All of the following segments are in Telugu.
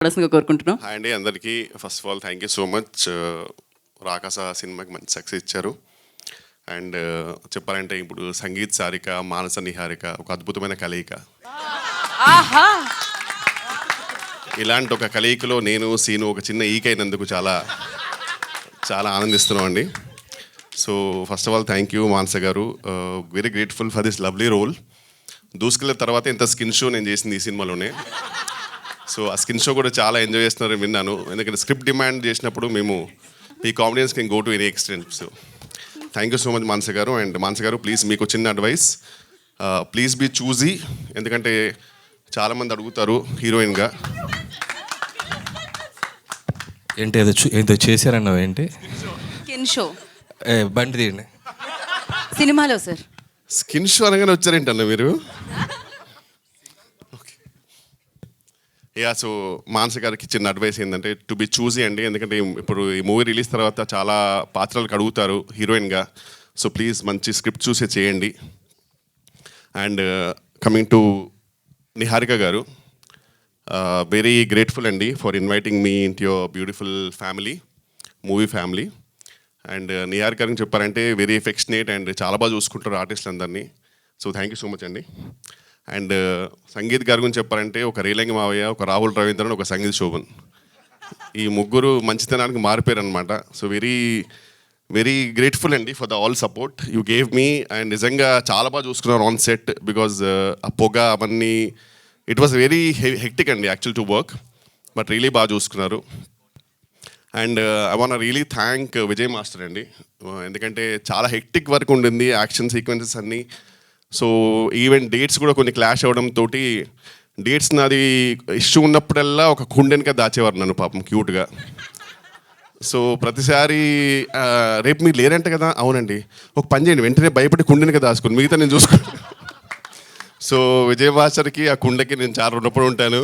కోరుకుంటున్నాం. హాయ్ అండి అందరికీ. First of all thank you so much. Rakasa సినిమాకి మంచి సక్సెస్ ఇచ్చారు. అండ్ చెప్పాలంటే ఇప్పుడు సంగీత్ సారిక, మానస నిహారిక ఒక అద్భుతమైన కలయిక. ఇలాంటి ఒక కలయికలో నేను సీను ఒక చిన్న ఈకైనందుకు చాలా చాలా ఆనందిస్తున్నాం అండి. So first of all thank you Manasa గారు. Very grateful for this lovely role. దూసుకెళ్ళిన తర్వాత ఇంత స్కిన్ షో నేను చేసింది ఈ సినిమాలోనే. సో ఆ స్కిన్ షో కూడా చాలా ఎంజాయ్ చేస్తున్నారని విన్నాను. ఎందుకంటే స్క్రిప్ట్ డిమాండ్ చేసినప్పుడు మేము ఈ comedians can go to any extent. So thank you so much Manasa గారు. అండ్ మానస గారు ప్లీజ్ మీకు చిన్న అడ్వైస్, ప్లీజ్ బీ చూజీ. ఎందుకంటే చాలామంది అడుగుతారు హీరోయిన్గా. ఏంటి ఏదో చేశారన్నావు ఏంటి? స్కిన్ షో బండి తీయండి. సినిమాలో సార్ స్కిన్ షో అనగానే వచ్చారేంటన్నా మీరు? యా, సో మానస గారికి చిన్న అడ్వైస్ ఏంటంటే టు బి చూజీ అండి. ఎందుకంటే ఇప్పుడు ఈ మూవీ రిలీజ్ తర్వాత చాలా పాత్రలకు అడుగుతారు హీరోయిన్గా. సో ప్లీజ్ మంచి స్క్రిప్ట్ చూసే చేయండి. అండ్ కమింగ్ టు నిహారిక గారు, వెరీ గ్రేట్ఫుల్ అండి ఫర్ ఇన్వైటింగ్ మీ ఇంట్ your beautiful family, movie family. And Niharika గారికి చెప్పారంటే వెరీ ఎఫెక్షనేట్ అండ్ చాలా బాగా చూసుకుంటారు ఆర్టిస్టులు అందరినీ. So thank you so much అండి. అండ్ సంగీత్ గారి గురించి చెప్పాలంటే ఒక రేలంగి మావయ్య, ఒక రాహుల్ రవీంద్రన్, ఒక సంగీత్ శోభన్, ఈ ముగ్గురు మంచితనానికి మారిపోయారు అనమాట. సో వెరీ వెరీ గ్రేట్ఫుల్ అండి for the all support you gave me. And నిజంగా చాలా బాగా చూసుకున్నారు ఆన్ సెట్. బికాజ్ ఆ పొగ అవన్నీ ఇట్ వాస్ వెరీ హెక్టిక్ అండి actual to work, but really బాగా చూసుకున్నారు. And I want really thank Vijay master అండి. ఎందుకంటే చాలా హెక్టిక్ వర్క్ ఉండింది, యాక్షన్ సీక్వెన్సెస్ అన్నీ. సో ఈవెన్ డేట్స్ కూడా కొన్ని క్లాష్ అవ్వడంతో డేట్స్ నాది ఇష్యూ ఉన్నప్పుడల్లా ఒక కుండెనిక దాచేవారు నన్ను పాపం క్యూట్గా. సో ప్రతిసారి రేపు మీరు లేరంటే కదా, అవునండి ఒక పని చేయండి వెంటనే భయపడి కుండెనిక దాచుకుని మిగతా నేను చూసుకున్నాను. సో విజయ్ మాస్టర్కి ఆ కుండకి నేను చాలా రుణపడి ఉంటాను.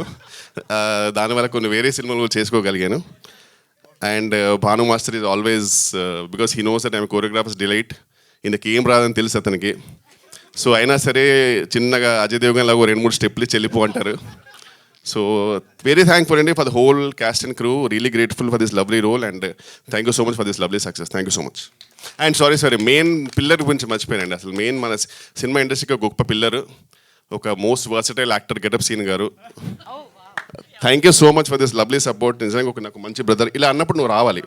దానివల్ల కొన్ని వేరే సినిమాలు చేసుకోగలిగాను. And Bhanu master is always because he knows that I'm choreographer's delight. ఇందుకు ఏం రాదని తెలుసు అతనికి. సో అయినా సరే చిన్నగా అజయ్ దేవగన్ లాగా 2-3 స్టెప్లు ఇచ్చి వెళ్ళిపో అంటారు. సో వెరీ థ్యాంక్ఫుల్ అండి for the whole cast and crew. Really grateful for this lovely role and thank you so much for this lovely success. Thank you so much. And sorry main pillar గురించి మర్చిపోయానండి. అసలు మెయిన్ మన సినిమా ఇండస్ట్రీకి గొప్ప పిల్లరు, ఒక మోస్ట్ వర్సటైల్ యాక్టర్ గెటప్ సీన్ గారు. Thank you so much for this lovely support. నిజంగా ఒక నాకు మంచి బ్రదర్ ఇలా అన్నప్పుడు నువ్వు రావాలి.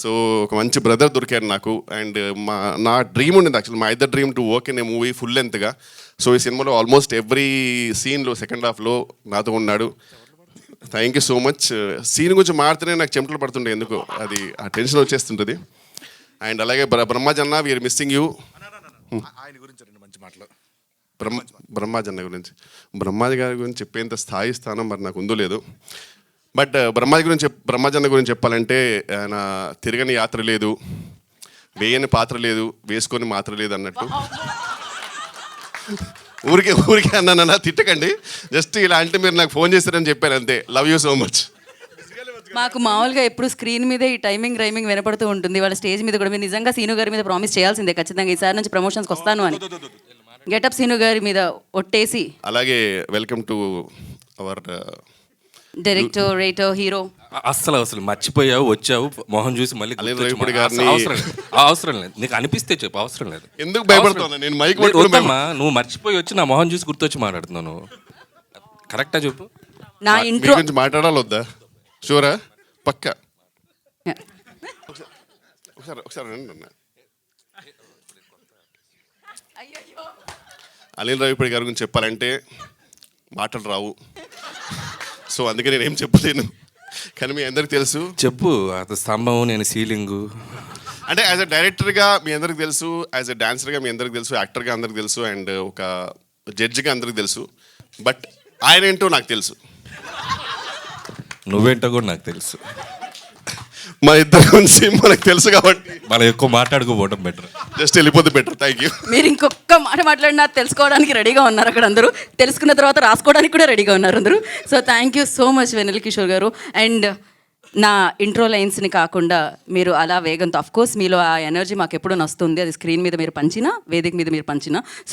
సో ఒక మంచి బ్రదర్ దొరికారు నాకు. అండ్ నా డ్రీమ్ ఉండింది యాక్చువల్, మా ఇద్దరు dream to work in a movie full లెంత్గా. సో ఈ సినిమాలో ఆల్మోస్ట్ ఎవ్రీ సీన్లో సెకండ్ హాఫ్లో నాతో ఉన్నాడు. Thank you so much. Scene గురించి మాడితేనే నాకు చెమటలు పడుతుండే, ఎందుకు అది ఆ టెన్షన్ వచ్చేస్తుంటుంది. అండ్ అలాగే బ్రహ్మాజన్న, వీఆర్ మిస్సింగ్ యూ. బ్రహ్మాజన్న గురించి, బ్రహ్మాజీ గారి గురించి చెప్పేంత స్థాయి స్థానం మరి నాకు ఉందో లేదు. బట్ బ్రహ్మాజన్న గురించి చెప్పాలంటే ఆయన తిరగని యాత్ర లేదు, వేయని పాత్ర లేదు, వేసుకొని మాత్ర లేదు అన్నట్టు. ఊరికే అన్నానన్నా తిట్టకండి, జస్ట్ ఇలా అంటే మీరు నాకు ఫోన్ చేస్తారని చెప్పాను అంతే. Love you so much. మాకు మామూలుగా ఎప్పుడు స్క్రీన్ మీదే ఈ టైమింగ్ రైమింగ్ వినపడుతూ ఉంటుంది. వాళ్ళ స్టేజ్ మీద కూడా మీరు నిజంగా సీను గారి మీద ప్రామిస్ చేయాల్సిందే ఖచ్చితంగా, ఈసారి నుంచి ప్రమోషన్స్కి వస్తాను అని. గెటప్ సీను గారి మీద ఒట్టేసి. అలాగే welcome to our director, writer, hero. అసలు మర్చిపోయావు, వచ్చావు, మొహం చూసి మళ్ళీ అవసరం లేదు. నీకు అనిపిస్తే చెప్పు, అవసరం లేదు. ఎందుకు భయపడుతున్నా నేను? మైక్ నువ్వు మర్చిపోయి వచ్చి నా మొహం చూసి గుర్తొచ్చి మాట్లాడుతున్నాను. కరెక్టా చెప్పు. నా ఇంట్రో గురించి మాట్లాడాలి వద్దా? షూరా? పక్కా. ఒకసారి అనిల్ రావిపూడి గారి గురించి చెప్పాలంటే మాటలు రావు. సో అందుకే నేను ఏం చెప్పలేను, కానీ మీ అందరికి తెలుసు. చెప్పు. అది స్తంభం, నేను సీలింగు. అంటే యాజ్ అ డైరెక్టర్గా మీ అందరికి తెలుసు, యాజ్ అ డాన్సర్గా మీ అందరికి తెలుసు, యాక్టర్గా అందరికి తెలుసు, అండ్ ఒక జడ్జిగా అందరికి తెలుసు. బట్ ఆయన ఏంటో నాకు తెలుసు, నువ్వేంటో కూడా నాకు తెలుసు. మన ఇద్దరి గురించి మనకు తెలుసు కాబట్టి మనం ఎక్కువ మాట్లాడుకోపోవడం బెటర్, జస్ట్ వెళ్ళిపోతే బెటర్. Thank you. మీరు ఇంకొక మాట మాట్లాడినా తెలుసుకోవడానికి రెడీగా ఉన్నారు అక్కడ అందరూ, తెలుసుకున్న తర్వాత రాసుకోవడానికి కూడా రెడీగా ఉన్నారు అందరూ. So thank you so much Vennela Kishore గారు. అండ్ నా ఇంట్రో లైన్స్ని కాకుండా మీరు అలా వేగంతో, అఫ్కోర్స్ మీలో ఆ ఎనర్జీ మాకు ఎప్పుడూ నస్తుంది, అది స్క్రీన్ మీద మీరు పంచినా, వేదిక మీద మీరు పంచినా.